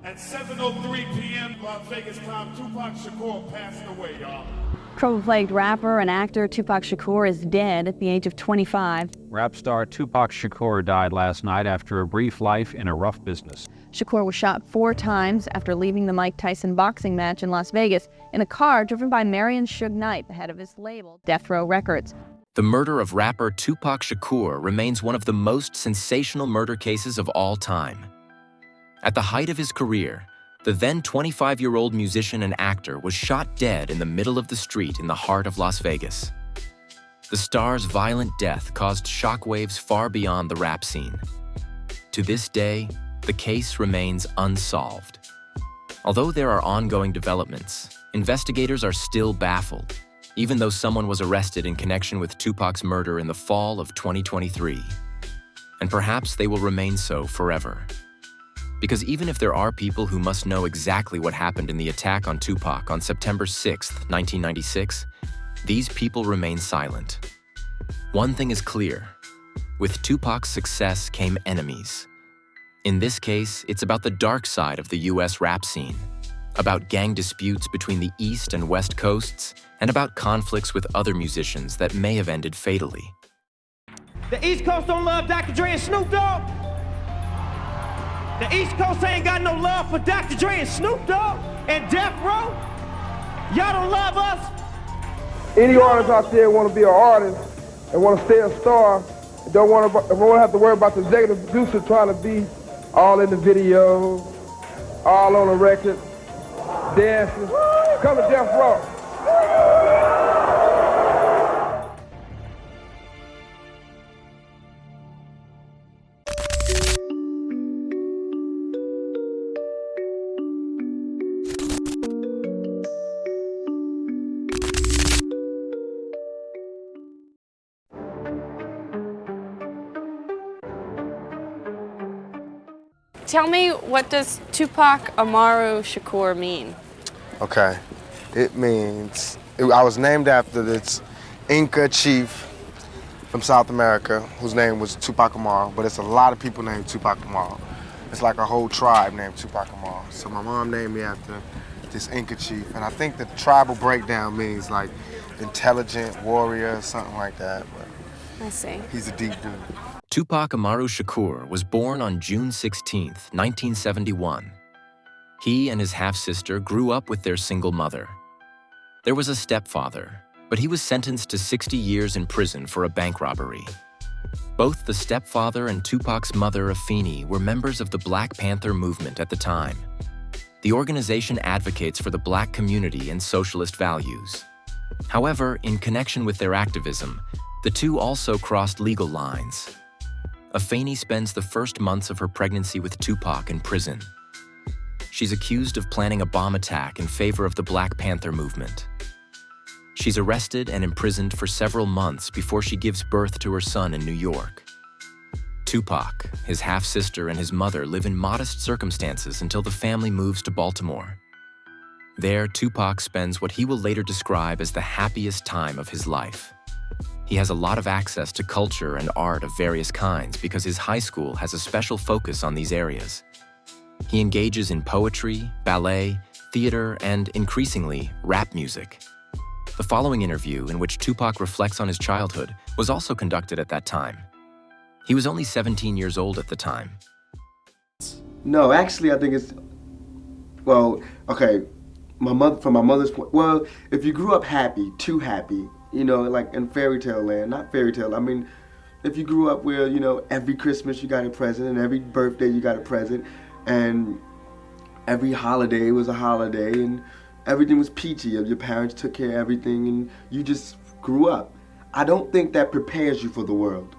At 7:03 p.m. Las Vegas time, Tupac Shakur passed away, y'all. Trouble-plagued rapper and actor Tupac Shakur is dead at the age of 25. Rap star Tupac Shakur died last night after a brief life in a rough business. Shakur was shot 4 times after leaving the Mike Tyson boxing match in Las Vegas in a car driven by Marion Suge Knight, the head of his label, Death Row Records. The murder of rapper Tupac Shakur remains one of the most sensational murder cases of all time. At the height of his career, the then 25-year-old musician and actor was shot dead in the middle of the street in the heart of Las Vegas. The star's violent death caused shockwaves far beyond the rap scene. To this day, the case remains unsolved. Although there are ongoing developments, investigators are still baffled, even though someone was arrested in connection with Tupac's murder in the fall of 2023. And perhaps they will remain so forever. Because even if there are people who must know exactly what happened in the attack on Tupac on September 6, 1996, these people remain silent. One thing is clear: with Tupac's success came enemies. In this case, it's about the dark side of the US rap scene, about gang disputes between the East and West Coasts, and about conflicts with other musicians that may have ended fatally. The East Coast don't love Dr. Dre and Snoop Dogg. The East Coast ain't got no love for Dr. Dre and Snoop Dogg and Death Row. Y'all don't love us. Any artist out there want to be an artist and want to stay a star, and don't want to have to worry about the executive producer trying to be all in the video, all on the record, dancing. Come to Death Row. Tell me, what does Tupac Amaru Shakur mean? Okay, it means, I was named after this Inca chief from South America whose name was Tupac Amaru, but it's a lot of people named Tupac Amaru. It's like a whole tribe named Tupac Amaru. So my mom named me after this Inca chief, and I think the tribal breakdown means like intelligent warrior, something like that. But I see. He's a deep dude. Tupac Amaru Shakur was born on June 16, 1971. He and his half-sister grew up with their single mother. There was a stepfather, but he was sentenced to 60 years in prison for a bank robbery. Both the stepfather and Tupac's mother, Afeni, were members of the Black Panther movement at the time. The organization advocates for the Black community and socialist values. However, in connection with their activism, the two also crossed legal lines. Afeni spends the first months of her pregnancy with Tupac in prison. She's accused of planning a bomb attack in favor of the Black Panther movement. She's arrested and imprisoned for several months before she gives birth to her son in New York. Tupac, his half-sister, and his mother live in modest circumstances until the family moves to Baltimore. There, Tupac spends what he will later describe as the happiest time of his life. He has a lot of access to culture and art of various kinds because his high school has a special focus on these areas. He engages in poetry, ballet, theater, and, increasingly, rap music. The following interview, in which Tupac reflects on his childhood, was also conducted at that time. He was only 17 years old at the time. No, actually, I think it's, well, okay, from my mother's point, well, if you grew up happy, too happy, you know, like in fairy tale land, not fairy tale, I mean, if you grew up where, you know, every Christmas you got a present and every birthday you got a present and every holiday was a holiday and everything was peachy, your parents took care of everything and you just grew up. I don't think that prepares you for the world.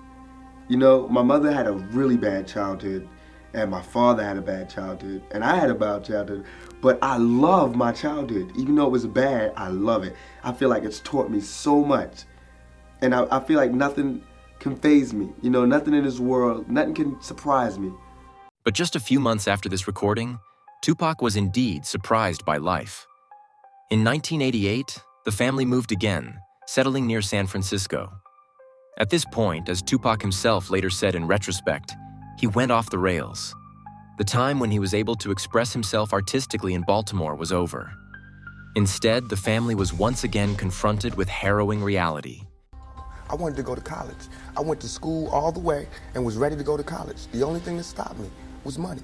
You know, my mother had a really bad childhood and my father had a bad childhood and I had a bad childhood, but I love my childhood. Even though it was bad, I love it. I feel like it's taught me so much. And I feel like nothing can faze me. You know, nothing in this world, nothing can surprise me. But just a few months after this recording, Tupac was indeed surprised by life. In 1988, the family moved again, settling near San Francisco. At this point, as Tupac himself later said in retrospect, he went off the rails. The time when he was able to express himself artistically in Baltimore was over. Instead, the family was once again confronted with harrowing reality. I wanted to go to college. I went to school all the way and was ready to go to college. The only thing that stopped me was money.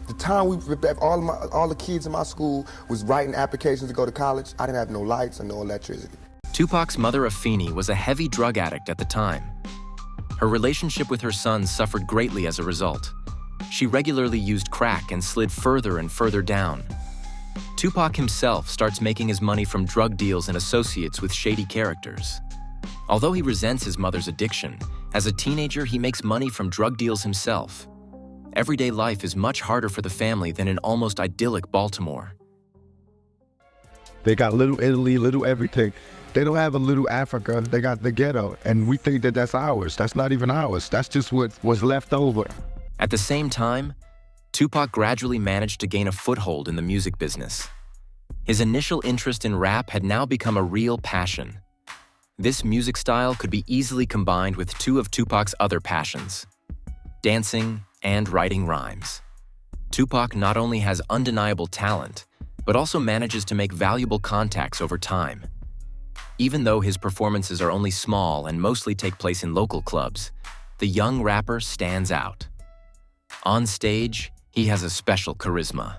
The time all the kids in my school was writing applications to go to college, I didn't have no lights and no electricity. Tupac's mother, Afeni, was a heavy drug addict at the time. Her relationship with her son suffered greatly as a result. She regularly used crack and slid further and further down. Tupac himself starts making his money from drug deals and associates with shady characters. Although he resents his mother's addiction, as a teenager he makes money from drug deals himself. Everyday life is much harder for the family than in almost idyllic Baltimore. They got little Italy, little everything. They don't have a little Africa, they got the ghetto, and we think that that's ours. That's not even ours. That's just what was left over. At the same time, Tupac gradually managed to gain a foothold in the music business. His initial interest in rap had now become a real passion. This music style could be easily combined with two of Tupac's other passions: dancing and writing rhymes. Tupac not only has undeniable talent, but also manages to make valuable contacts over time. Even though his performances are only small and mostly take place in local clubs, the young rapper stands out. On stage, he has a special charisma.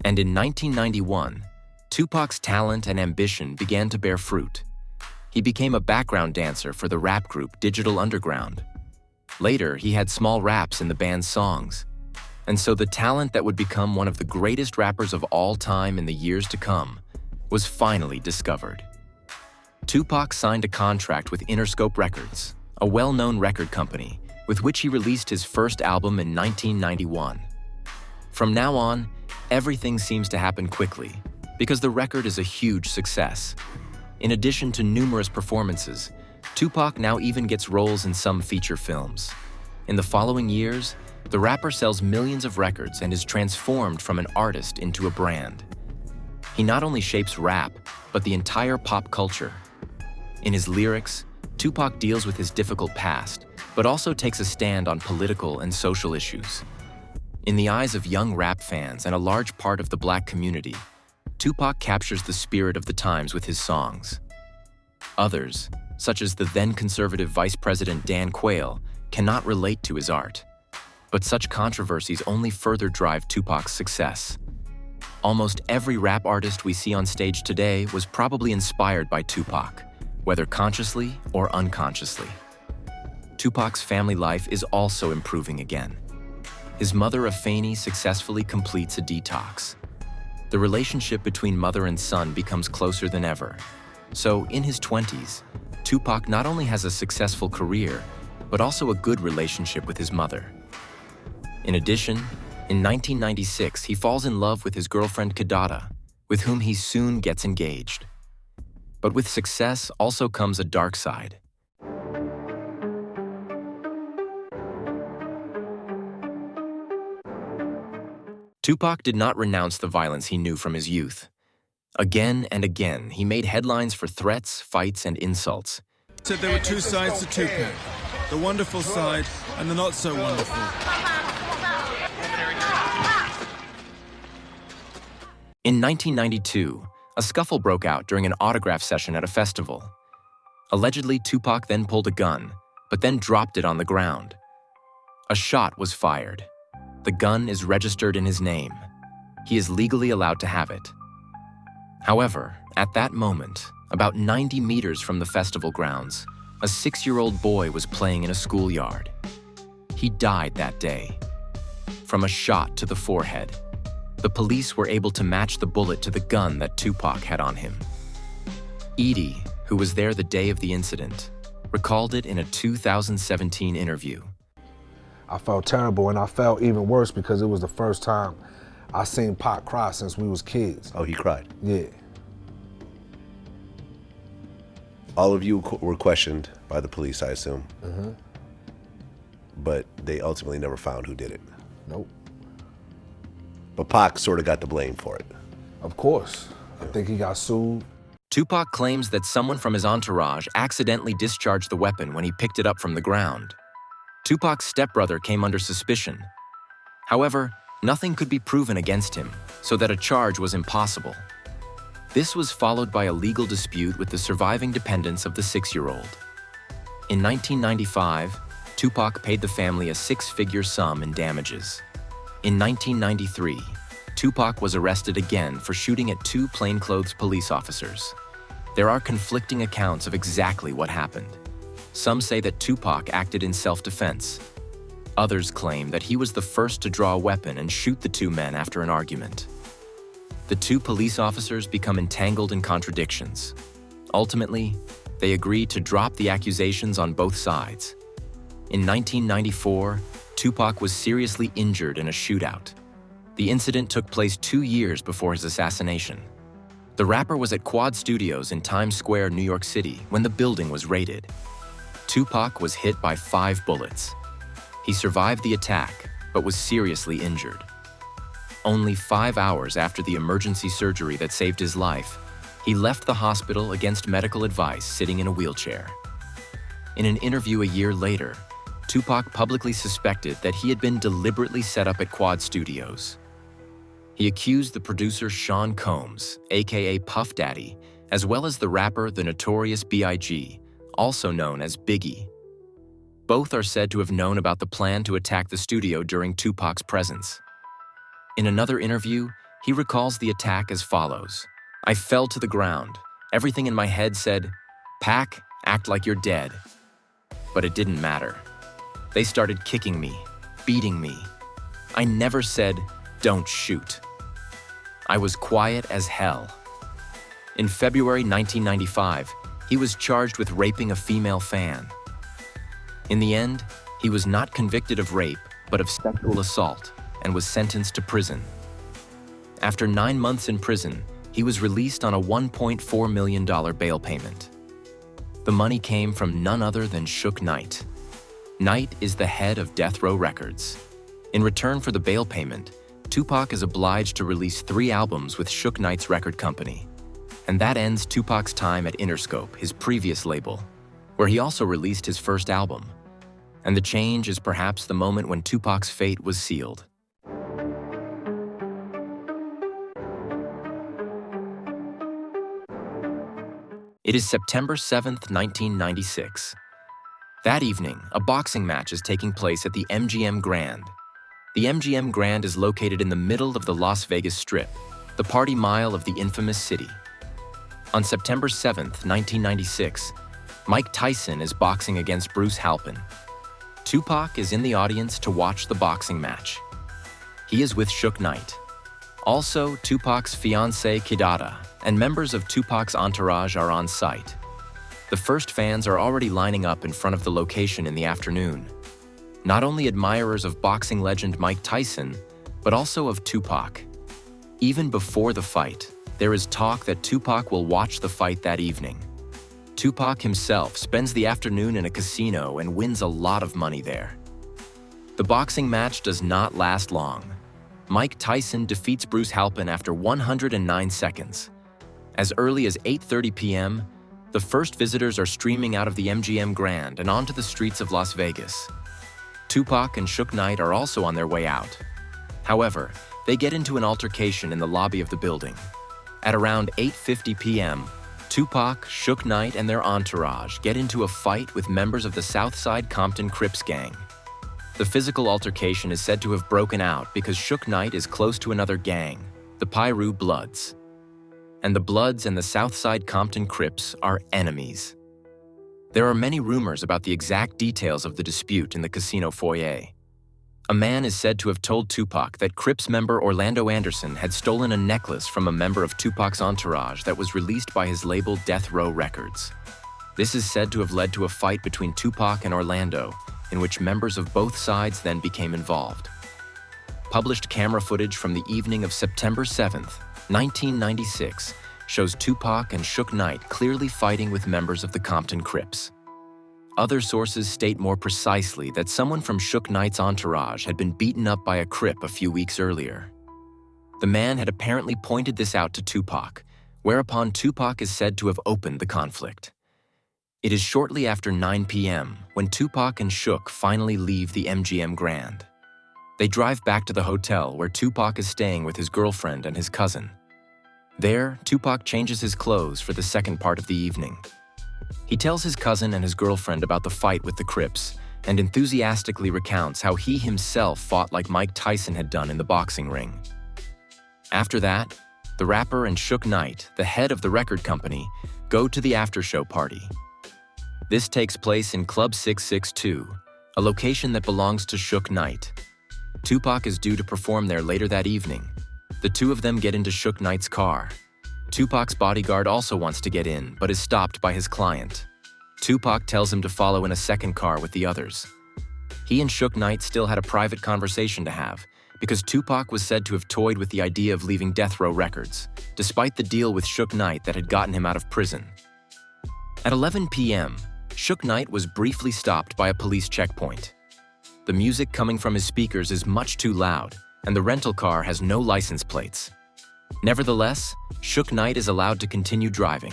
And in 1991, Tupac's talent and ambition began to bear fruit. He became a background dancer for the rap group Digital Underground. Later, he had small raps in the band's songs. And so the talent that would become one of the greatest rappers of all time in the years to come was finally discovered. Tupac signed a contract with Interscope Records, a well-known record company, with which he released his first album in 1991. From now on, everything seems to happen quickly, because the record is a huge success. In addition to numerous performances, Tupac now even gets roles in some feature films. In the following years, the rapper sells millions of records and is transformed from an artist into a brand. He not only shapes rap, but the entire pop culture. In his lyrics, Tupac deals with his difficult past, but also takes a stand on political and social issues. In the eyes of young rap fans and a large part of the Black community, Tupac captures the spirit of the times with his songs. Others, such as the then-conservative Vice President Dan Quayle, cannot relate to his art. But such controversies only further drive Tupac's success. Almost every rap artist we see on stage today was probably inspired by Tupac, whether consciously or unconsciously. Tupac's family life is also improving again. His mother, Afeni, successfully completes a detox. The relationship between mother and son becomes closer than ever. So, in his 20s, Tupac not only has a successful career, but also a good relationship with his mother. In addition, in 1996, he falls in love with his girlfriend Kidada, with whom he soon gets engaged. But with success also comes a dark side. Tupac did not renounce the violence he knew from his youth. Again and again, he made headlines for threats, fights, and insults. Said there were two sides to Tupac, the wonderful side and the not so wonderful. In 1992, a scuffle broke out during an autograph session at a festival. Allegedly, Tupac then pulled a gun, but then dropped it on the ground. A shot was fired. The gun is registered in his name. He is legally allowed to have it. However, at that moment, about 90 meters from the festival grounds, a 6-year-old boy was playing in a schoolyard. He died that day. From a shot to the forehead, the police were able to match the bullet to the gun that Tupac had on him. Edie, who was there the day of the incident, recalled it in a 2017 interview. I felt terrible, and I felt even worse because it was the first time I seen Pac cry since we was kids. Oh, he cried? Yeah. All of you were questioned by the police, I assume. Mm-hmm. But they ultimately never found who did it. Nope. But Pac sort of got the blame for it. Of course. I think he got sued. Tupac claims that someone from his entourage accidentally discharged the weapon when he picked it up from the ground. Tupac's stepbrother came under suspicion. However, nothing could be proven against him, so that a charge was impossible. This was followed by a legal dispute with the surviving dependents of the 6-year-old. In 1995, Tupac paid the family a 6-figure sum in damages. In 1993, Tupac was arrested again for shooting at 2 plainclothes police officers. There are conflicting accounts of exactly what happened. Some say that Tupac acted in self-defense. Others claim that he was the first to draw a weapon and shoot the 2 men after an argument. The 2 police officers become entangled in contradictions. Ultimately, they agree to drop the accusations on both sides. In 1994, Tupac was seriously injured in a shootout. The incident took place 2 years before his assassination. The rapper was at Quad Studios in Times Square, New York City, when the building was raided. Tupac was hit by 5 bullets. He survived the attack, but was seriously injured. Only 5 hours after the emergency surgery that saved his life, he left the hospital against medical advice, sitting in a wheelchair. In an interview a year later, Tupac publicly suspected that he had been deliberately set up at Quad Studios. He accused the producer Sean Combs, aka Puff Daddy, as well as the rapper the Notorious B.I.G., also known as Biggie. Both are said to have known about the plan to attack the studio during Tupac's presence. In another interview, he recalls the attack as follows: "I fell to the ground. Everything in my head said, 'Pac, act like you're dead.' But it didn't matter. They started kicking me, beating me. I never said, 'Don't shoot.' I was quiet as hell." In February 1995, he was charged with raping a female fan. In the end, he was not convicted of rape, but of sexual assault, and was sentenced to prison. After 9 months in prison, he was released on a $1.4 million bail payment. The money came from none other than Suge Knight. Knight is the head of Death Row Records. In return for the bail payment, Tupac is obliged to release 3 albums with Suge Knight's record company. And that ends Tupac's time at Interscope, his previous label, where he also released his first album. And the change is perhaps the moment when Tupac's fate was sealed. It is September 7th, 1996. That evening, a boxing match is taking place at the MGM Grand. The MGM Grand is located in the middle of the Las Vegas Strip, the party mile of the infamous city. On September 7th, 1996, Mike Tyson is boxing against Bruce Halpin. Tupac is in the audience to watch the boxing match. He is with Suge Knight. Also, Tupac's fiancée Kidada and members of Tupac's entourage are on site. The first fans are already lining up in front of the location in the afternoon. Not only admirers of boxing legend Mike Tyson, but also of Tupac. Even before the fight, there is talk that Tupac will watch the fight that evening. Tupac himself spends the afternoon in a casino and wins a lot of money there. The boxing match does not last long. Mike Tyson defeats Bruce Halpin after 109 seconds. As early as 8:30 p.m., the first visitors are streaming out of the MGM Grand and onto the streets of Las Vegas. Tupac and Suge Knight are also on their way out. However, they get into an altercation in the lobby of the building. At around 8:50 p.m., Tupac, Suge Knight, and their entourage get into a fight with members of the Southside Compton Crips gang. The physical altercation is said to have broken out because Suge Knight is close to another gang, the Piru Bloods. And the Bloods and the Southside Compton Crips are enemies. There are many rumors about the exact details of the dispute in the casino foyer. A man is said to have told Tupac that Crips member Orlando Anderson had stolen a necklace from a member of Tupac's entourage that was released by his label Death Row Records. This is said to have led to a fight between Tupac and Orlando, in which members of both sides then became involved. Published camera footage from the evening of September 7th, 1996, shows Tupac and Suge Knight clearly fighting with members of the Compton Crips. Other sources state more precisely that someone from Suge Knight's entourage had been beaten up by a Crip a few weeks earlier. The man had apparently pointed this out to Tupac, whereupon Tupac is said to have opened the conflict. It is shortly after 9 p.m. when Tupac and Suge finally leave the MGM Grand. They drive back to the hotel where Tupac is staying with his girlfriend and his cousin. There, Tupac changes his clothes for the second part of the evening. He tells his cousin and his girlfriend about the fight with the Crips and enthusiastically recounts how he himself fought like Mike Tyson had done in the boxing ring. After that, the rapper and Suge Knight, the head of the record company, go to the after-show party. This takes place in Club 662, a location that belongs to Suge Knight. Tupac is due to perform there later that evening. The two of them get into Suge Knight's car. Tupac's bodyguard also wants to get in, but is stopped by his client. Tupac tells him to follow in a second car with the others. He and Suge Knight still had a private conversation to have, because Tupac was said to have toyed with the idea of leaving Death Row Records, despite the deal with Suge Knight that had gotten him out of prison. At 11 p.m., Suge Knight was briefly stopped by a police checkpoint. The music coming from his speakers is much too loud, and the rental car has no license plates. Nevertheless, Suge Knight is allowed to continue driving.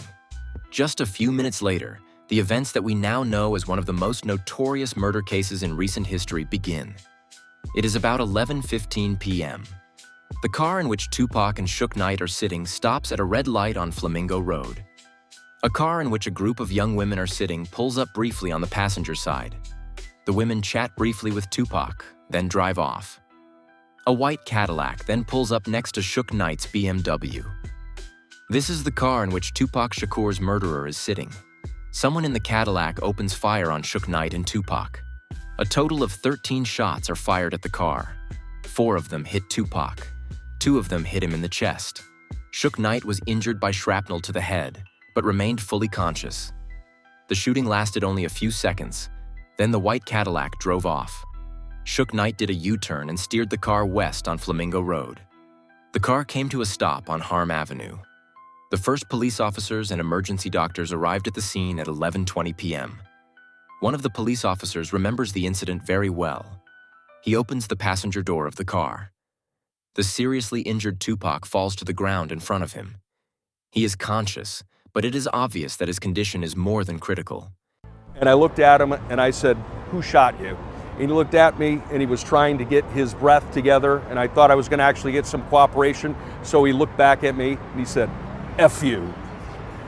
Just a few minutes later, the events that we now know as one of the most notorious murder cases in recent history begin. It is about 11:15 p.m. The car in which Tupac and Suge Knight are sitting stops at a red light on Flamingo Road. A car in which a group of young women are sitting pulls up briefly on the passenger side. The women chat briefly with Tupac, then drive off. A white Cadillac then pulls up next to Suge Knight's BMW. This is the car in which Tupac Shakur's murderer is sitting. Someone in the Cadillac opens fire on Suge Knight and Tupac. A total of 13 shots are fired at the car. 4 of them hit Tupac. 2 of them hit him in the chest. Suge Knight was injured by shrapnel to the head, but remained fully conscious. The shooting lasted only a few seconds. Then the white Cadillac drove off. Suge Knight did a U-turn and steered the car west on Flamingo Road. The car came to a stop on Harm Avenue. The first police officers and emergency doctors arrived at the scene at 11:20 p.m. One of the police officers remembers the incident very well. He opens the passenger door of the car. The seriously injured Tupac falls to the ground in front of him. He is conscious, but it is obvious that his condition is more than critical. And I looked at him and I said, "Who shot you?" And he looked at me and he was trying to get his breath together, and I thought I was going to actually get some cooperation. So he looked back at me and he said, "F you."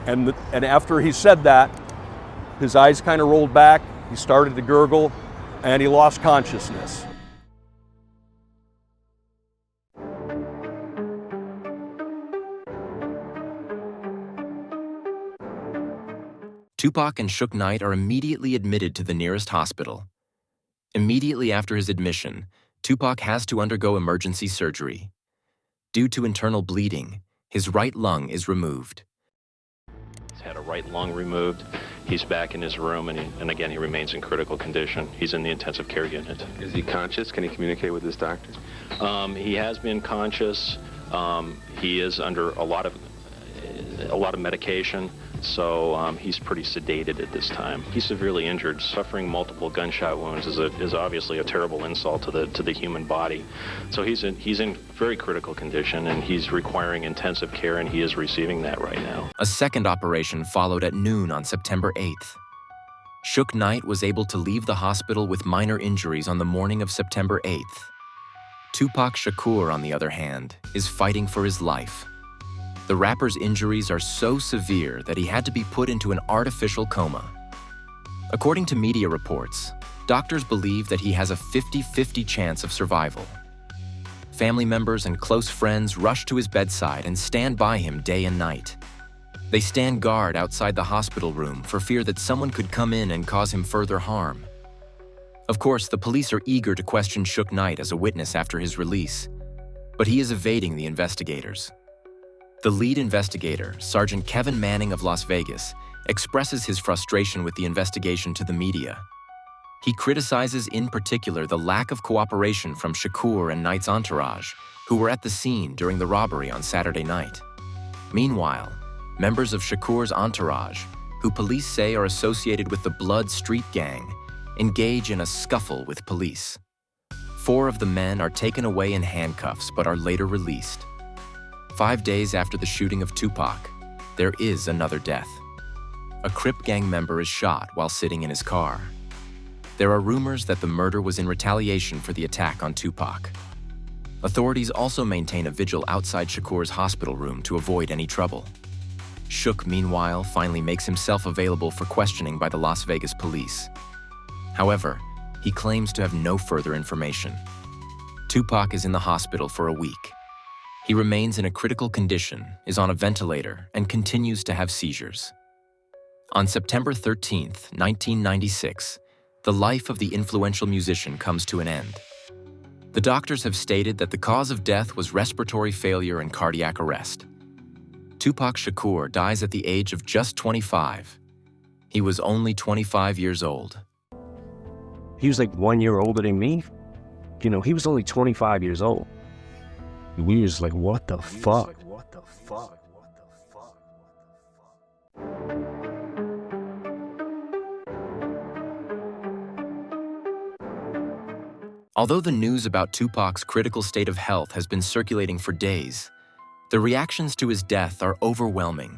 And after he said that, his eyes kind of rolled back, he started to gurgle, and he lost consciousness. Tupac and Suge Knight are immediately admitted to the nearest hospital. Immediately after his admission, Tupac has to undergo emergency surgery. Due to internal bleeding, his right lung is removed. He's had a right lung removed. He's back in his room, and again, he remains in critical condition. He's in the intensive care unit. Is he conscious? Can he communicate with his doctor? He has been conscious. He is under a lot of medication, so he's pretty sedated at this time. He's severely injured. Suffering multiple gunshot wounds is obviously a terrible insult to the human body. So he's in very critical condition, and he's requiring intensive care, and he is receiving that right now. A second operation followed at noon on September 8th. Suge Knight was able to leave the hospital with minor injuries on the morning of September 8th. Tupac Shakur, on the other hand, is fighting for his life. The rapper's injuries are so severe that he had to be put into an artificial coma. According to media reports, doctors believe that he has a 50-50 chance of survival. Family members and close friends rush to his bedside and stand by him day and night. They stand guard outside the hospital room for fear that someone could come in and cause him further harm. Of course, the police are eager to question Suge Knight as a witness after his release, but he is evading the investigators. The lead investigator, Sergeant Kevin Manning of Las Vegas, expresses his frustration with the investigation to the media. He criticizes in particular the lack of cooperation from Shakur and Knight's entourage, who were at the scene during the robbery on Saturday night. Meanwhile, members of Shakur's entourage, who police say are associated with the Blood Street Gang, engage in a scuffle with police. 4 of the men are taken away in handcuffs but are later released. 5 days after the shooting of Tupac, there is another death. A Crip gang member is shot while sitting in his car. There are rumors that the murder was in retaliation for the attack on Tupac. Authorities also maintain a vigil outside Shakur's hospital room to avoid any trouble. Shook, meanwhile, finally makes himself available for questioning by the Las Vegas police. However, he claims to have no further information. Tupac is in the hospital for a week. He remains in a critical condition, is on a ventilator, and continues to have seizures. On September 13, 1996, the life of the influential musician comes to an end. The doctors have stated that the cause of death was respiratory failure and cardiac arrest. Tupac Shakur dies at the age of just 25. He was only 25 years old. He was like 1 year older than me. You know, he was only 25 years old. We was like, what the fuck? Although the news about Tupac's critical state of health has been circulating for days, the reactions to his death are overwhelming.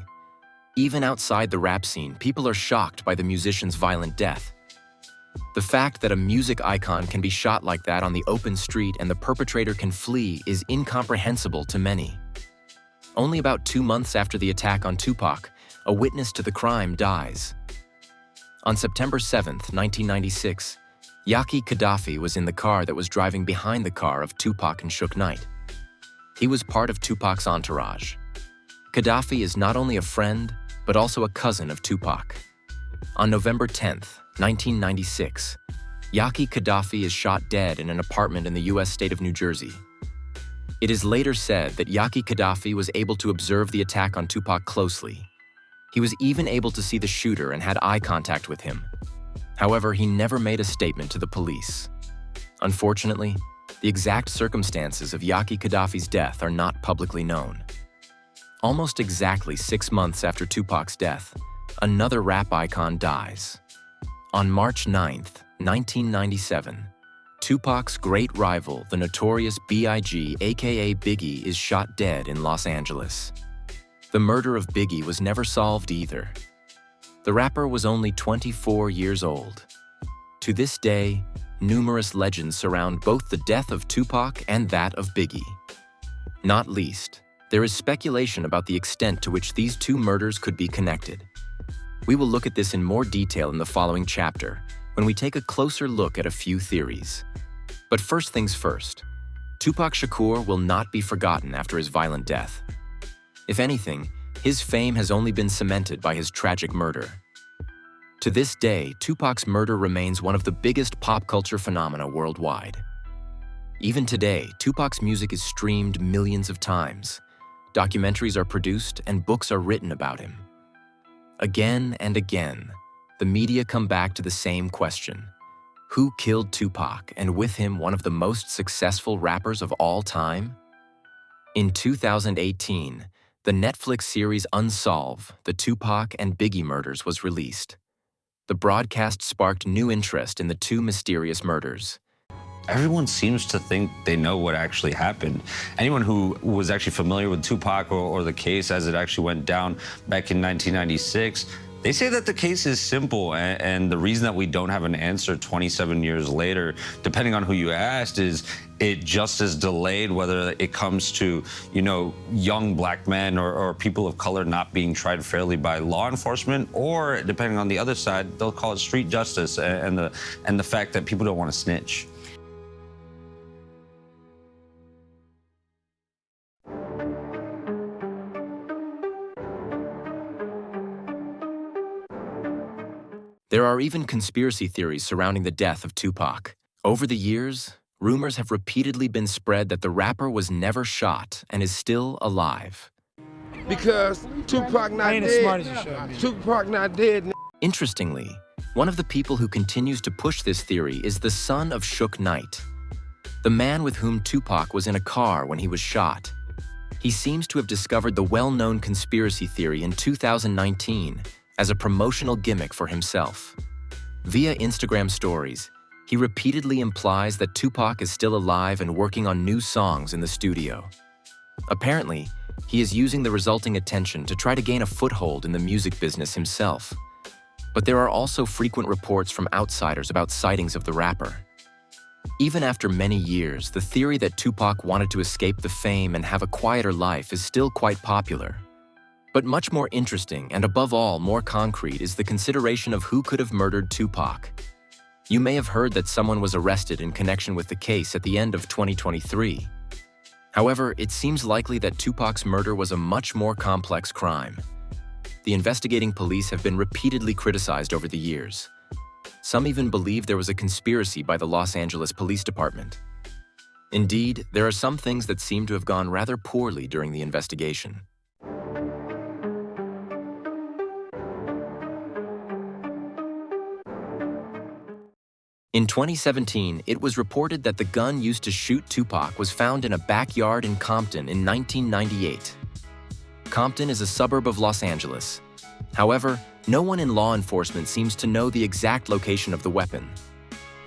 Even outside the rap scene, people are shocked by the musician's violent death. The fact that a music icon can be shot like that on the open street and the perpetrator can flee is incomprehensible to many. Only about 2 months after the attack on Tupac, a witness to the crime dies. On September 7, 1996, Yaki Gaddafi was in the car that was driving behind the car of Tupac and Suge Knight. He was part of Tupac's entourage. Gaddafi is not only a friend, but also a cousin of Tupac. On November 10, 1996, Yaki Gaddafi is shot dead in an apartment in the U.S. state of New Jersey. It is later said that Yaki Gaddafi was able to observe the attack on Tupac closely. He was even able to see the shooter and had eye contact with him. However, he never made a statement to the police. Unfortunately, the exact circumstances of Yaki Gaddafi's death are not publicly known. Almost exactly 6 months after Tupac's death, another rap icon dies. On March 9, 1997, Tupac's great rival, the notorious B.I.G., aka Biggie, is shot dead in Los Angeles. The murder of Biggie was never solved either. The rapper was only 24 years old. To this day, numerous legends surround both the death of Tupac and that of Biggie. Not least, there is speculation about the extent to which these two murders could be connected. We will look at this in more detail in the following chapter, when we take a closer look at a few theories. But first things first, Tupac Shakur will not be forgotten after his violent death. If anything, his fame has only been cemented by his tragic murder. To this day, Tupac's murder remains one of the biggest pop culture phenomena worldwide. Even today, Tupac's music is streamed millions of times. Documentaries are produced and books are written about him. Again and again, the media come back to the same question. Who killed Tupac, and with him one of the most successful rappers of all time? In 2018, the Netflix series Unsolved, the Tupac and Biggie murders was released. The broadcast sparked new interest in the two mysterious murders. Everyone seems to think they know what actually happened. Anyone who was actually familiar with Tupac or the case as it actually went down back in 1996, they say that the case is simple, and the reason that we don't have an answer 27 years later, depending on who you asked, is it just is delayed, whether it comes to, you know, young black men or people of color not being tried fairly by law enforcement, or depending on the other side, they'll call it street justice and the fact that people don't want to snitch. There are even conspiracy theories surrounding the death of Tupac. Over the years, rumors have repeatedly been spread that the rapper was never shot and is still alive. Because Tupac not dead. Tupac not dead. Interestingly, one of the people who continues to push this theory is the son of Suge Knight, the man with whom Tupac was in a car when he was shot. He seems to have discovered the well-known conspiracy theory in 2019 as a promotional gimmick for himself. Via Instagram stories, he repeatedly implies that Tupac is still alive and working on new songs in the studio. Apparently, he is using the resulting attention to try to gain a foothold in the music business himself. But there are also frequent reports from outsiders about sightings of the rapper. Even after many years, the theory that Tupac wanted to escape the fame and have a quieter life is still quite popular. But much more interesting, and above all, more concrete, is the consideration of who could have murdered Tupac. You may have heard that someone was arrested in connection with the case at the end of 2023. However, it seems likely that Tupac's murder was a much more complex crime. The investigating police have been repeatedly criticized over the years. Some even believe there was a conspiracy by the Los Angeles Police Department. Indeed, there are some things that seem to have gone rather poorly during the investigation. In 2017, it was reported that the gun used to shoot Tupac was found in a backyard in Compton in 1998. Compton is a suburb of Los Angeles. However, no one in law enforcement seems to know the exact location of the weapon.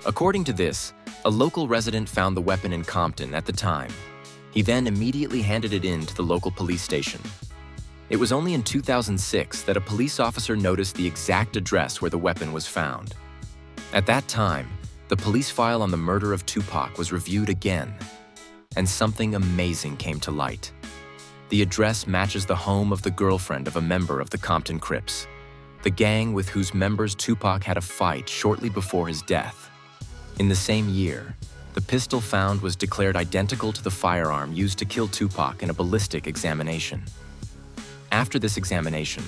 According to this, a local resident found the weapon in Compton at the time. He then immediately handed it in to the local police station. It was only in 2006 that a police officer noticed the exact address where the weapon was found. At that time, the police file on the murder of Tupac was reviewed again, and something amazing came to light. The address matches the home of the girlfriend of a member of the Compton Crips, the gang with whose members Tupac had a fight shortly before his death. In the same year, the pistol found was declared identical to the firearm used to kill Tupac in a ballistic examination. After this examination,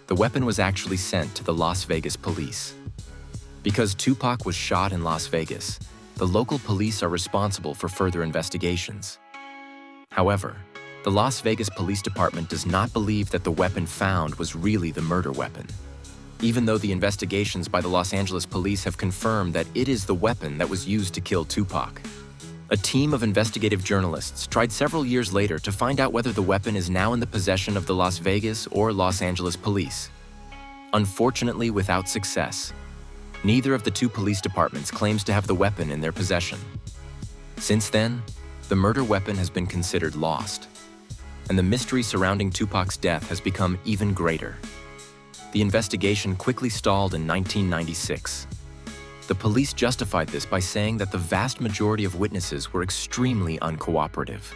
the weapon was actually sent to the Las Vegas police. Because Tupac was shot in Las Vegas, the local police are responsible for further investigations. However, the Las Vegas Police Department does not believe that the weapon found was really the murder weapon, even though the investigations by the Los Angeles police have confirmed that it is the weapon that was used to kill Tupac. A team of investigative journalists tried several years later to find out whether the weapon is now in the possession of the Las Vegas or Los Angeles police. Unfortunately, without success. Neither of the two police departments claims to have the weapon in their possession. Since then, the murder weapon has been considered lost, and the mystery surrounding Tupac's death has become even greater. The investigation quickly stalled in 1996. The police justified this by saying that the vast majority of witnesses were extremely uncooperative.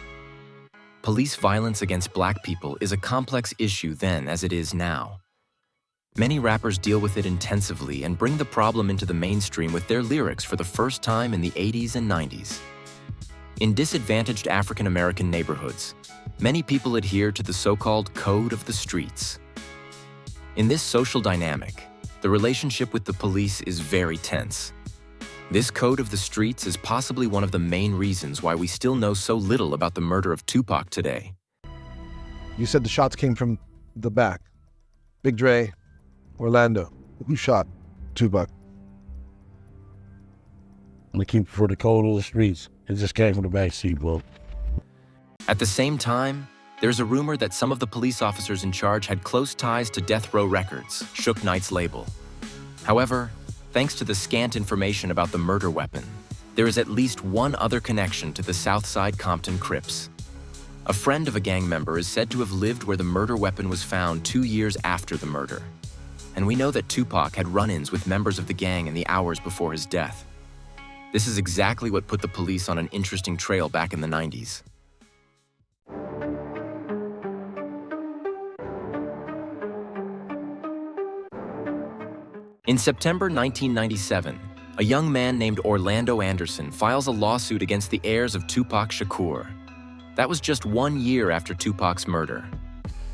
Police violence against Black people is a complex issue then as it is now. Many rappers deal with it intensively and bring the problem into the mainstream with their lyrics for the first time in the 80s and 90s. In disadvantaged African American neighborhoods, many people adhere to the so-called code of the streets. In this social dynamic, the relationship with the police is very tense. This code of the streets is possibly one of the main reasons why we still know so little about the murder of Tupac today. You said the shots came from the back. Big Dre, Orlando. Who shot Tupac? They keep for the code of the streets. It just came from the backseat, bro. At the same time, there's a rumor that some of the police officers in charge had close ties to Death Row Records, Suge Knight's label. However, thanks to the scant information about the murder weapon, there is at least one other connection to the Southside Compton Crips. A friend of a gang member is said to have lived where the murder weapon was found 2 years after the murder. And we know that Tupac had run-ins with members of the gang in the hours before his death. This is exactly what put the police on an interesting trail back in the 90s. In September 1997, a young man named Orlando Anderson files a lawsuit against the heirs of Tupac Shakur. That was just 1 year after Tupac's murder.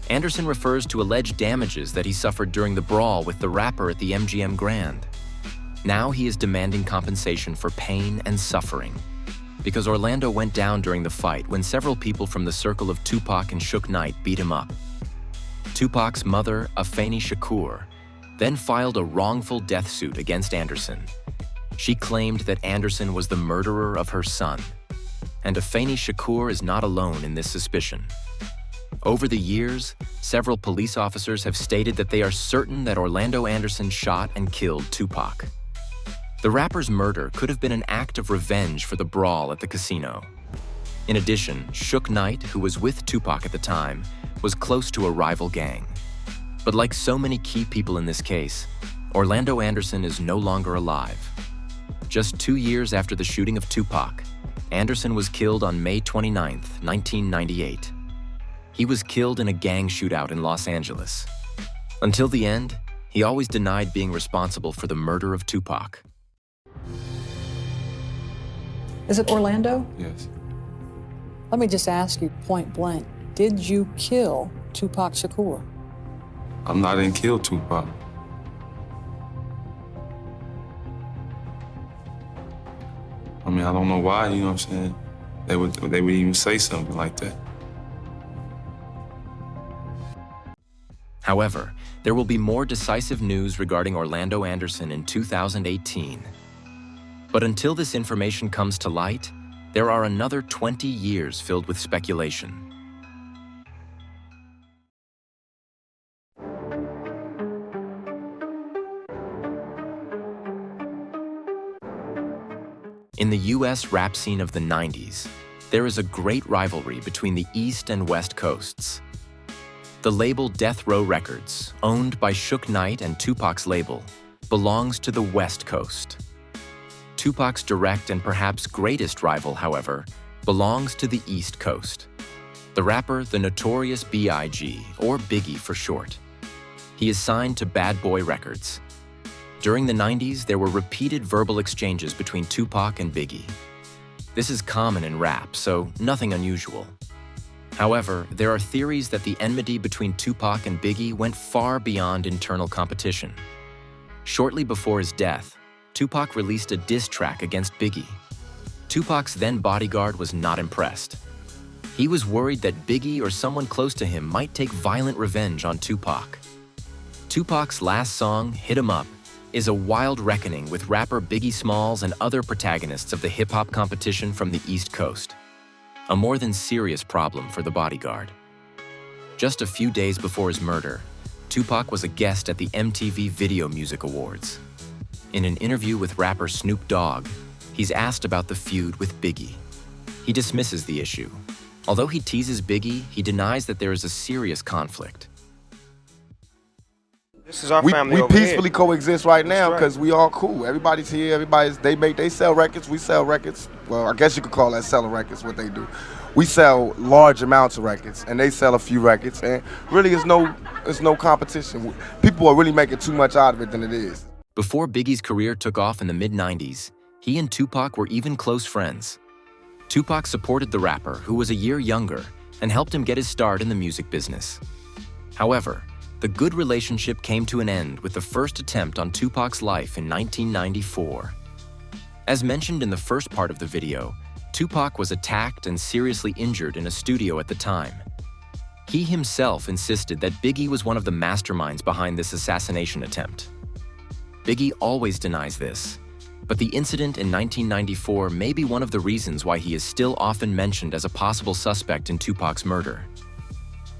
Anderson refers to alleged damages that he suffered during the brawl with the rapper at the MGM Grand. Now he is demanding compensation for pain and suffering, because Orlando went down during the fight when several people from the circle of Tupac and Suge Knight beat him up. Tupac's mother, Afeni Shakur, then filed a wrongful death suit against Anderson. She claimed that Anderson was the murderer of her son, and Afeni Shakur is not alone in this suspicion. Over the years, several police officers have stated that they are certain that Orlando Anderson shot and killed Tupac. The rapper's murder could have been an act of revenge for the brawl at the casino. In addition, Suge Knight, who was with Tupac at the time, was close to a rival gang. But like so many key people in this case, Orlando Anderson is no longer alive. Just 2 years after the shooting of Tupac, Anderson was killed on May 29, 1998. He was killed in a gang shootout in Los Angeles. Until the end, he always denied being responsible for the murder of Tupac. Is it Orlando? Yes. Let me just ask you point blank. Did you kill Tupac Shakur? I didn't kill Tupac. I mean, I don't know why, you know what I'm saying? They would even say something like that. However, there will be more decisive news regarding Orlando Anderson in 2018. But until this information comes to light, there are another 20 years filled with speculation. In the US rap scene of the 90s, there is a great rivalry between the East and West Coasts. The label Death Row Records, owned by Suge Knight and Tupac's label, belongs to the West Coast. Tupac's direct and perhaps greatest rival, however, belongs to the East Coast. The rapper, the Notorious B.I.G., or Biggie for short. He is signed to Bad Boy Records. During the 90s, there were repeated verbal exchanges between Tupac and Biggie. This is common in rap, so nothing unusual. However, there are theories that the enmity between Tupac and Biggie went far beyond internal competition. Shortly before his death, Tupac released a diss track against Biggie. Tupac's then bodyguard was not impressed. He was worried that Biggie or someone close to him might take violent revenge on Tupac. Tupac's last song, Hit 'Em Up, is a wild reckoning with rapper Biggie Smalls and other protagonists of the hip-hop competition from the East Coast. A more than serious problem for the bodyguard. Just a few days before his murder, Tupac was a guest at the MTV Video Music Awards. In an interview with rapper Snoop Dogg, he's asked about the feud with Biggie. He dismisses the issue. Although he teases Biggie, he denies that there is a serious conflict. This is our we family over peacefully here. coexist right now That's because we all cool. Everybody's here. They sell records. We sell records. Well, I guess you could call that selling records. What they do, we sell large amounts of records, and they sell a few records. And really, it's no competition. People are really making too much out of it than it is. Before Biggie's career took off in the mid-90s, he and Tupac were even close friends. Tupac supported the rapper, who was a year younger, and helped him get his start in the music business. However, the good relationship came to an end with the first attempt on Tupac's life in 1994. As mentioned in the first part of the video, Tupac was attacked and seriously injured in a studio at the time. He himself insisted that Biggie was one of the masterminds behind this assassination attempt. Biggie always denies this, but the incident in 1994 may be one of the reasons why he is still often mentioned as a possible suspect in Tupac's murder.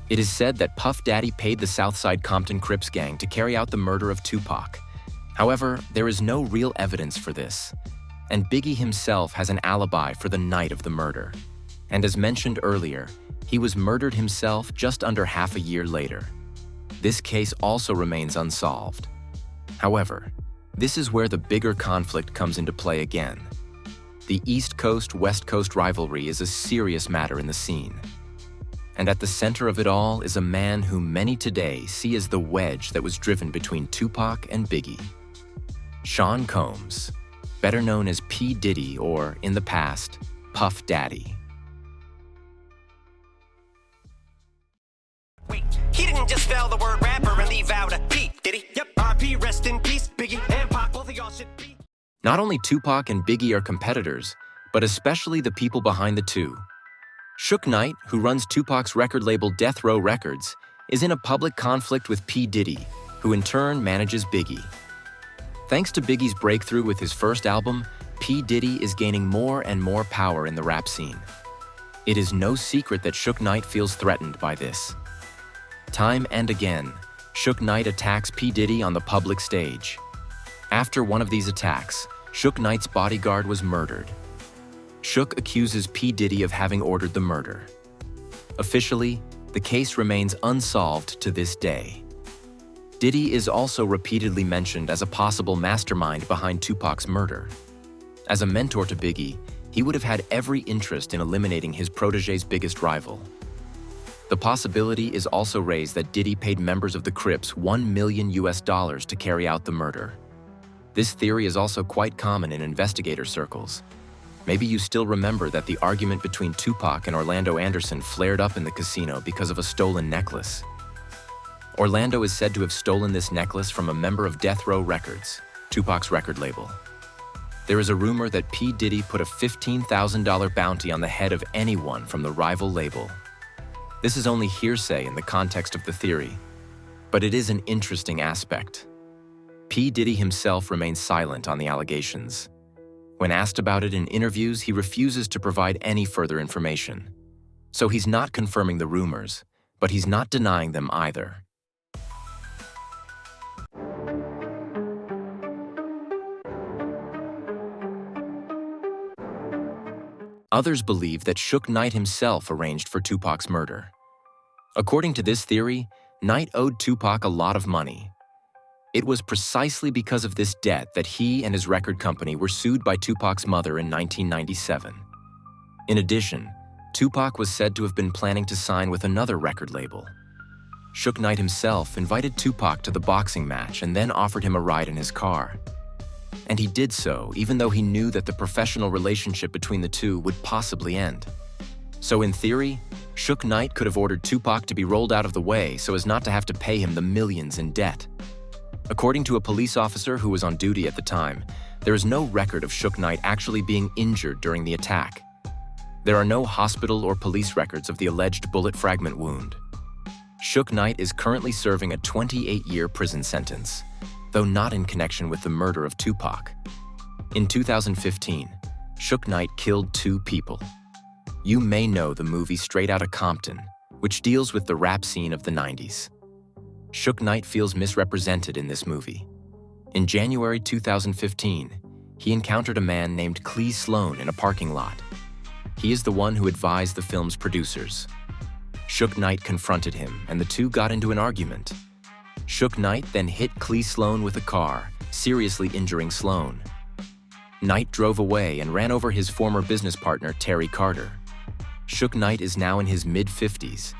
It is said that Puff Daddy paid the Southside Compton Crips gang to carry out the murder of Tupac. However, there is no real evidence for this, and Biggie himself has an alibi for the night of the murder. And as mentioned earlier, he was murdered himself just under half a year later. This case also remains unsolved. However, this is where the bigger conflict comes into play again. The East Coast-West Coast rivalry is a serious matter in the scene. And at the center of it all is a man whom many today see as the wedge that was driven between Tupac and Biggie. Sean Combs, better known as P. Diddy or, in the past, Puff Daddy. He didn't just spell the word rapper and leave out a P, did he? Yep, R.P. rest in peace, Biggie and Pac, both of y'all should be. Not only Tupac and Biggie are competitors, but especially the people behind the two. Suge Knight, who runs Tupac's record label Death Row Records, is in a public conflict with P. Diddy, who in turn manages Biggie. Thanks to Biggie's breakthrough with his first album, P. Diddy is gaining more and more power in the rap scene. It is no secret that Suge Knight feels threatened by this. Time and again, Suge Knight attacks P. Diddy on the public stage. After one of these attacks, Suge Knight's bodyguard was murdered. Suge accuses P. Diddy of having ordered the murder. Officially, the case remains unsolved to this day. Diddy is also repeatedly mentioned as a possible mastermind behind Tupac's murder. As a mentor to Biggie, he would have had every interest in eliminating his protege's biggest rival. The possibility is also raised that Diddy paid members of the Crips $1 million to carry out the murder. This theory is also quite common in investigator circles. Maybe you still remember that the argument between Tupac and Orlando Anderson flared up in the casino because of a stolen necklace. Orlando is said to have stolen this necklace from a member of Death Row Records, Tupac's record label. There is a rumor that P. Diddy put a $15,000 bounty on the head of anyone from the rival label. This is only hearsay in the context of the theory, but it is an interesting aspect. P. Diddy himself remains silent on the allegations. When asked about it in interviews, he refuses to provide any further information. So he's not confirming the rumors, but he's not denying them either. Others believe that Suge Knight himself arranged for Tupac's murder. According to this theory, Knight owed Tupac a lot of money. It was precisely because of this debt that he and his record company were sued by Tupac's mother in 1997. In addition, Tupac was said to have been planning to sign with another record label. Suge Knight himself invited Tupac to the boxing match and then offered him a ride in his car. And he did so even though he knew that the professional relationship between the two would possibly end. So in theory, Suge Knight could have ordered Tupac to be rolled out of the way so as not to have to pay him the millions in debt. According to a police officer who was on duty at the time, there is no record of Suge Knight actually being injured during the attack. There are no hospital or police records of the alleged bullet fragment wound. Suge Knight is currently serving a 28-year prison sentence, though not in connection with the murder of Tupac. In 2015, Suge Knight killed 2 people. You may know the movie Straight Outta Compton, which deals with the rap scene of the 90s. Suge Knight feels misrepresented in this movie. In January 2015, he encountered a man named Clee Sloan in a parking lot. He is the one who advised the film's producers. Suge Knight confronted him, and the two got into an argument. Suge Knight then hit Clee Sloan with a car, seriously injuring Sloan. Knight drove away and ran over his former business partner, Terry Carter. Suge Knight is now in his mid-50s.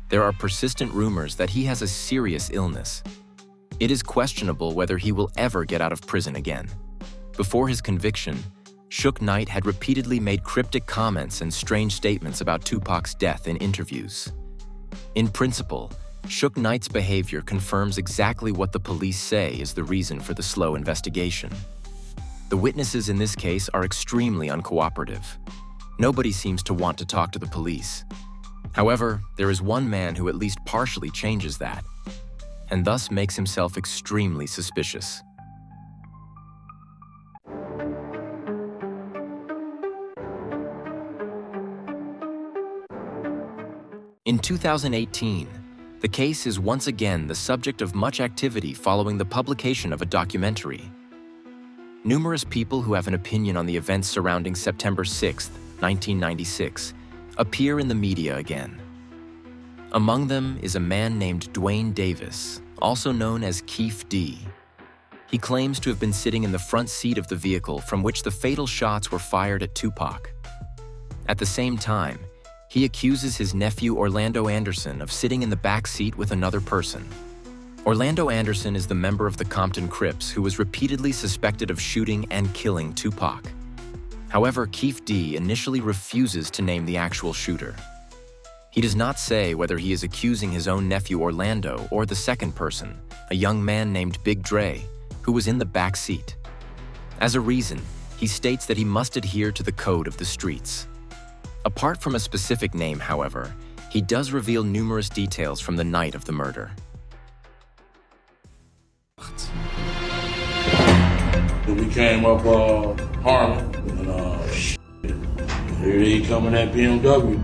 There are persistent rumors that he has a serious illness. It is questionable whether he will ever get out of prison again. Before his conviction, Suge Knight had repeatedly made cryptic comments and strange statements about Tupac's death in interviews. In principle, Suge Knight's behavior confirms exactly what the police say is the reason for the slow investigation. The witnesses in this case are extremely uncooperative. Nobody seems to want to talk to the police. However, there is one man who at least partially changes that, and thus makes himself extremely suspicious. In 2018, the case is once again the subject of much activity following the publication of a documentary. Numerous people who have an opinion on the events surrounding September 6, 1996, appear in the media again. Among them is a man named Dwayne Davis, also known as Keef D. He claims to have been sitting in the front seat of the vehicle from which the fatal shots were fired at Tupac. At the same time, he accuses his nephew Orlando Anderson of sitting in the back seat with another person. Orlando Anderson is the member of the Compton Crips who was repeatedly suspected of shooting and killing Tupac. However, Keef D initially refuses to name the actual shooter. He does not say whether he is accusing his own nephew Orlando or the second person, a young man named Big Dre, who was in the back seat. As a reason, he states that he must adhere to the code of the streets. Apart from a specific name, however, he does reveal numerous details from the night of the murder. We came up Harlem, and here he coming at BMW.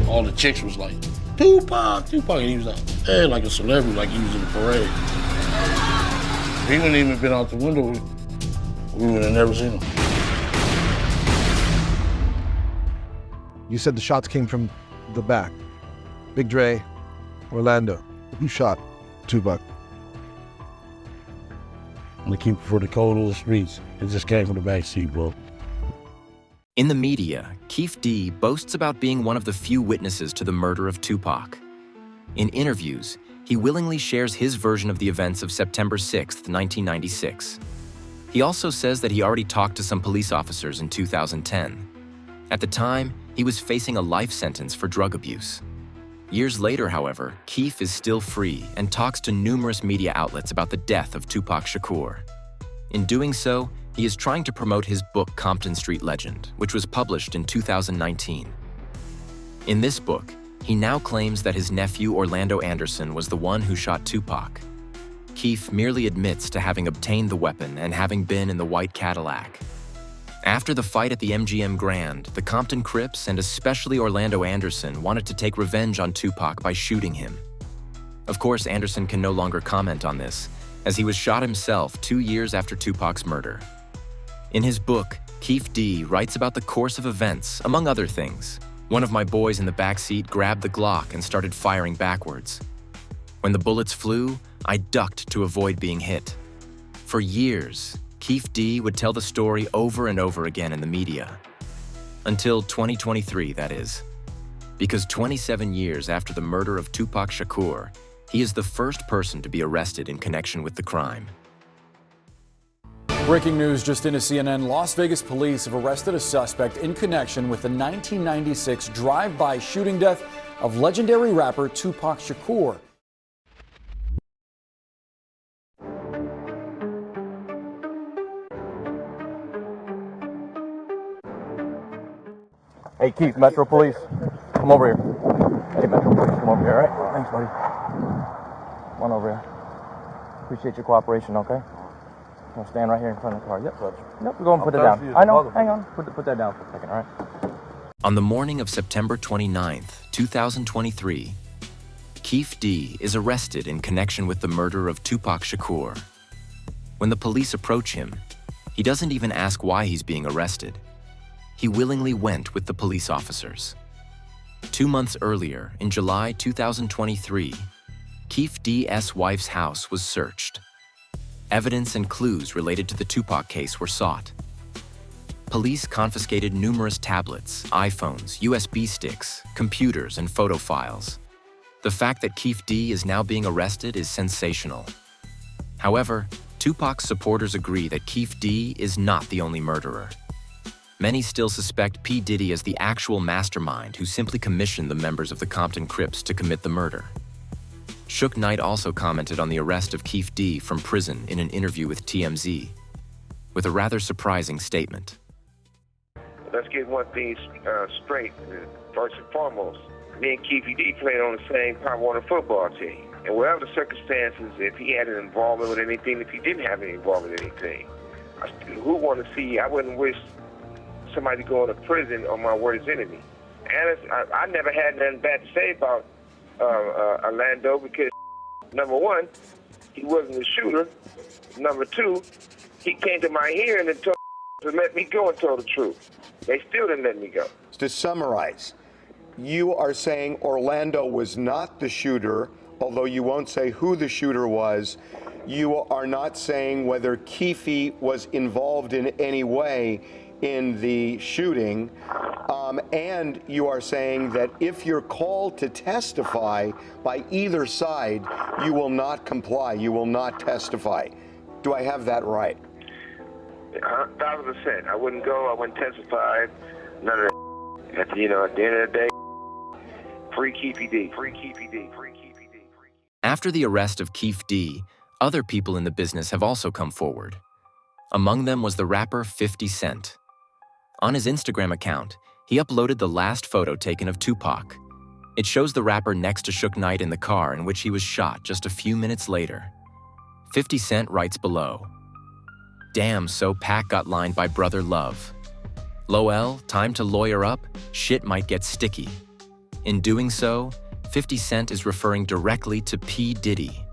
All the chicks was like, Tupac, and he was like, hey, like a celebrity, like he was in the parade. He wouldn't even been out the window, we would have never seen him. You said the shots came from the back. Big Dre, Orlando. Who shot Tupac? I'm gonna keep it for the code of the streets. It just came from the backseat, bro. In the media, Keefe D boasts about being one of the few witnesses to the murder of Tupac. In interviews, he willingly shares his version of the events of September 6, 1996. He also says that he already talked to some police officers in 2010. At the time, he was facing a life sentence for drug abuse. Years later, however, Keefe is still free and talks to numerous media outlets about the death of Tupac Shakur. In doing so, he is trying to promote his book Compton Street Legend, which was published in 2019. In this book, he now claims that his nephew Orlando Anderson was the one who shot Tupac. Keefe merely admits to having obtained the weapon and having been in the white Cadillac. After the fight at the MGM Grand, the Compton Crips and especially Orlando Anderson wanted to take revenge on Tupac by shooting him. Of course, Anderson can no longer comment on this, as he was shot himself 2 years after Tupac's murder. In his book, Keefe D writes about the course of events, among other things. One of my boys in the backseat grabbed the Glock and started firing backwards. When the bullets flew, I ducked to avoid being hit. For years, Keefe D would tell the story over and over again in the media. Until 2023, that is. Because 27 years after the murder of Tupac Shakur, he is the first person to be arrested in connection with the crime. Breaking news just into CNN. Las Vegas police have arrested a suspect in connection with the 1996 drive-by shooting death of legendary rapper Tupac Shakur. Hey, Keith, Metro Police, come over here. Hey, Metro Police, come over here, all right? Thanks, buddy. Come on over here. Appreciate your cooperation, okay? I'll stand right here in front of the car. Yep, we'll go and put it down. I know, hang on. Put that down for a second, all right? On the morning of September 29th, 2023, Keefe D is arrested in connection with the murder of Tupac Shakur. When the police approach him, he doesn't even ask why he's being arrested. He willingly went with the police officers. 2 months earlier, in July 2023, Keefe D's wife's house was searched. Evidence and clues related to the Tupac case were sought. Police confiscated numerous tablets, iPhones, USB sticks, computers, and photo files. The fact that Keefe D is now being arrested is sensational. However, Tupac's supporters agree that Keefe D is not the only murderer. Many still suspect P. Diddy as the actual mastermind who simply commissioned the members of the Compton Crips to commit the murder. Suge Knight also commented on the arrest of Keefe D from prison in an interview with TMZ, with a rather surprising statement. Let's get one thing straight, first and foremost. Me and Keefe D played on the same Pop Warner football team. And whatever the circumstances, if he had an involvement with anything, if he didn't have any involvement with anything, who want to see, I wouldn't wish somebody going to prison on my worst enemy. And I never had nothing bad to say about Orlando because, number one, he wasn't the shooter. Number two, he came to my hearing and told to let me go and told the truth. They still didn't let me go. To summarize, you are saying Orlando was not the shooter, although you won't say who the shooter was. You are not saying whether Keefe was involved in any way in the shooting, and you are saying that if you're called to testify by either side, you will not comply, you will not testify. Do I have that right? 1,000%. I wouldn't go, I wouldn't testify, none of that. At the end of the day, free Keefe D, free Keefe D, free Keefe D. After the arrest of Keefe D, other people in the business have also come forward. Among them was the rapper 50 Cent. On his Instagram account, he uploaded the last photo taken of Tupac. It shows the rapper next to Suge Knight in the car in which he was shot just a few minutes later. 50 Cent writes below, "Damn, so Pac got lined by Brother Love. Lowell, time to lawyer up, shit might get sticky." In doing so, 50 Cent is referring directly to P. Diddy.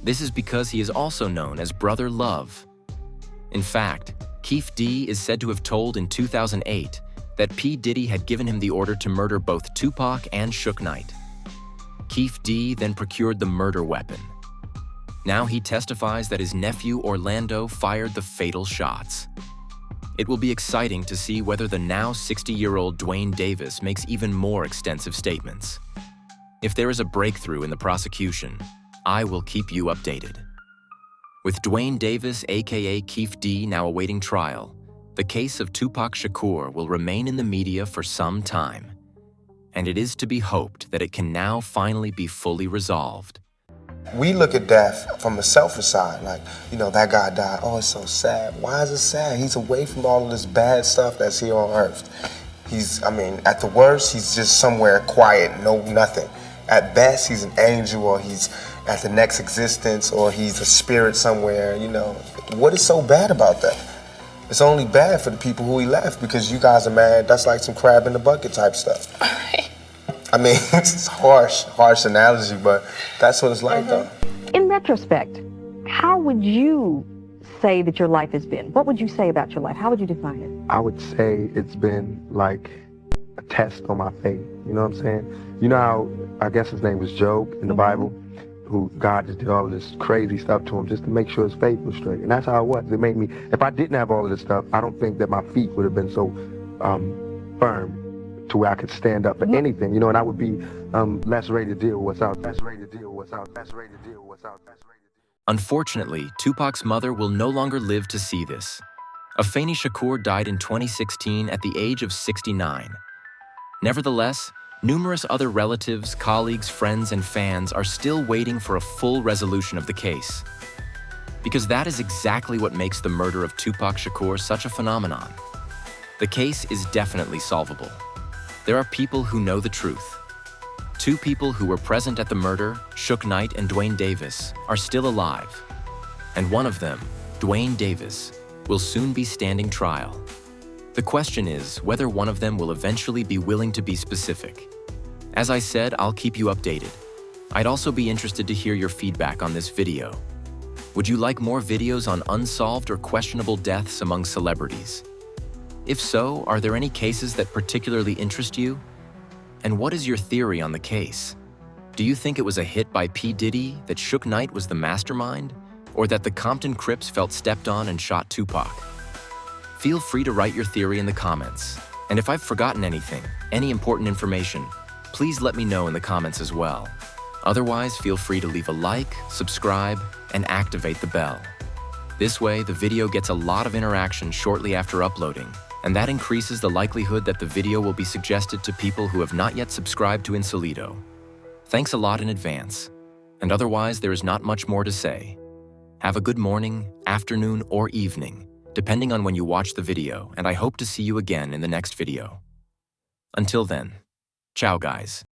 This is because he is also known as Brother Love. In fact, Keefe D is said to have told in 2008 that P. Diddy had given him the order to murder both Tupac and Suge Knight. Keefe D then procured the murder weapon, Now he testifies that his nephew Orlando fired the fatal shots. It will be exciting to see whether the now 60-year-old Dwayne Davis makes even more extensive statements. If there is a breakthrough in the prosecution, I will keep you updated. With Dwayne Davis, aka Keefe D, now awaiting trial, the case of Tupac Shakur will remain in the media for some time, and it is to be hoped that it can now finally be fully resolved. We look at death from a selfish side, like, you know, that guy died, oh, it's so sad. Why is it sad? He's away from all of this bad stuff that's here on earth. At the worst, he's just somewhere quiet, no nothing. At best, he's an angel, or he's at the next existence, or he's a spirit somewhere, you know. What is so bad about that? It's only bad for the people who he left, because you guys are mad. That's like some crab in the bucket type stuff. It's harsh analogy, but that's what it's like, though. In retrospect, how would you say that your life has been? What would you say about your life? How would you define it? I would say it's been like a test on my faith. You know what I'm saying? You know how, I guess his name was Job in the Bible, who God just did all of this crazy stuff to him just to make sure his faith was straight. And that's how it was. It made me, if I didn't have all of this stuff, I don't think that my feet would have been so firm to where I could stand up for anything, you know, and I would be less ready to deal with what's out. Unfortunately, Tupac's mother will no longer live to see this. Afeni Shakur died in 2016 at the age of 69. Nevertheless, numerous other relatives, colleagues, friends, and fans are still waiting for a full resolution of the case. Because that is exactly what makes the murder of Tupac Shakur such a phenomenon. The case is definitely solvable. There are people who know the truth. Two people who were present at the murder, Suge Knight and Dwayne Davis, are still alive. And one of them, Dwayne Davis, will soon be standing trial. The question is whether one of them will eventually be willing to be specific. As I said, I'll keep you updated. I'd also be interested to hear your feedback on this video. Would you like more videos on unsolved or questionable deaths among celebrities? If so, are there any cases that particularly interest you? And what is your theory on the case? Do you think it was a hit by P. Diddy, that Suge Knight was the mastermind, or that the Compton Crips felt stepped on and shot Tupac? Feel free to write your theory in the comments. And if I've forgotten anything, any important information, please let me know in the comments as well. Otherwise, feel free to leave a like, subscribe, and activate the bell. This way, the video gets a lot of interaction shortly after uploading, and that increases the likelihood that the video will be suggested to people who have not yet subscribed to Insolito. Thanks a lot in advance. And otherwise, there is not much more to say. Have a good morning, afternoon, or evening, depending on when you watch the video, and I hope to see you again in the next video. Until then, ciao guys.